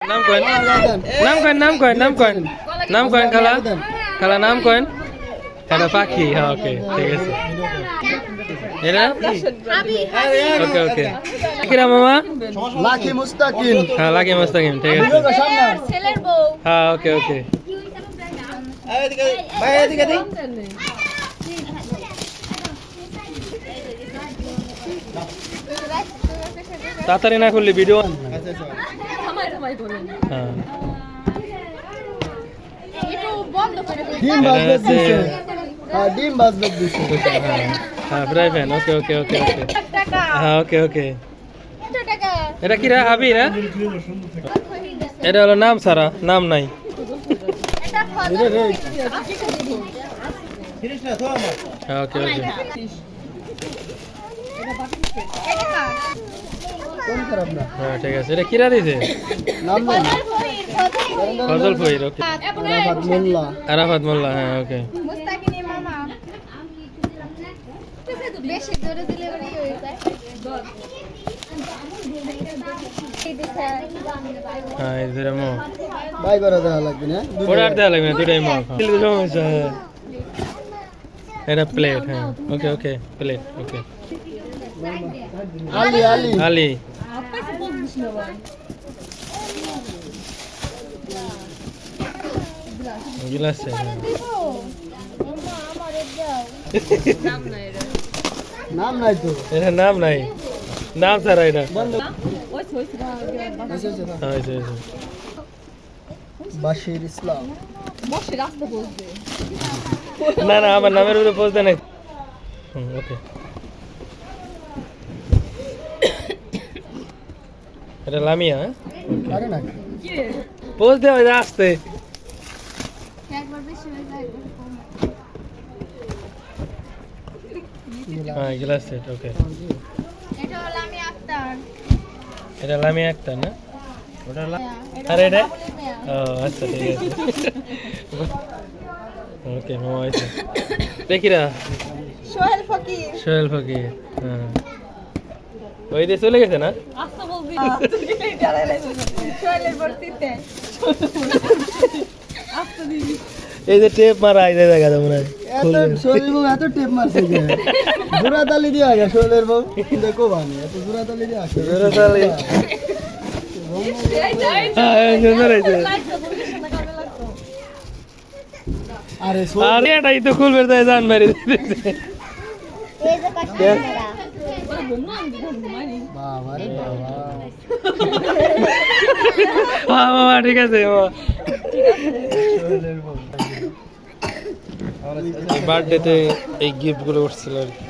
নাম কয়েন খালা খালা নাম কয়েন খালা পাখি হ্যাঁ ওকে ঠিক আছে এরা ওকে ওকে কিরা মামা লাকি মুস্তাকিম হ্যাঁ লাকি মুস্তাকিম ঠিক আছে হ্যাঁ ওকে ওকে তাড়াতাড়ি না করলি ভিডিও হ্যাঁ ডিম বাজবে দিছে হ্যাঁ ফ্রাই প্যান ওকে ওকে ওকে ওকে হ্যাঁ ওকে ওকে এটা কি রা হাবি না এটা হলো নাম সারা নাম নাই হ্যাঁ ওকে ওকে কোন খারাপ না হ্যাঁ ঠিক আছে এটা কিরা দিছে নাম নাই ফজল ফইর ওকে আরাফাত মোল্লা আরাফাত মোল্লা হ্যাঁ ওকে মুস্তাকিনী মামা বেশি জোরে দিলে বলি হয়ে যায় হ্যাঁ এই ধরে মো বাই করে দেওয়া লাগবে না অর্ডার দেওয়া লাগবে না দুটাই মো এটা প্লেট হ্যাঁ ওকে ওকে প্লেট ওকে আলি আলি আলি গিলাস নাম নাই তো এটা নাম নাই নাম ছাড়া এটা বন্ধ হ্যাঁ হয়েছে হয়েছে বাশির ইসলাম না না আমার নামের উপরে পোজ দেন ওকে এটা লামিয়া আরে না পোজ দেওয়া যায় আসতে একবার বেশি হয়ে যায় হ্যাঁ গ্লাস সেট ওকে এটা হলো আমি আক্তার এটা লামিয়া একটা না ওটা এটা আরে এটা বাবুলের মেয়ে। ও আচ্ছা ঠিক আছে ওকে মামা আছে দেখিরা সোহেল ফকির সোহেল ফকির হ্যাঁ ওই দিয়ে চলে গেছে না সোহেলের বর্তিতে এই যে টেপ মারা আইলে দেখা যাবে না এত শোলের বউ এত টেপ মারছে যে জোড়া তালি দিয়ে আগে শোলের বউ দেখো বানি এত জোড়া তালি দিয়ে আসে জোড়া তালি হ্যাঁ সুন্দর হয়েছে আরে আরে এটাই তো খুলবে তাই জান মারি দিতেছে এই যে কাশ্মীরা বাবা রে বাবা হ্যাঁ মামা ঠিক আছে মামা শোলের বউ বার্থডেতে এই গিফট গুলো উঠছিল আর কি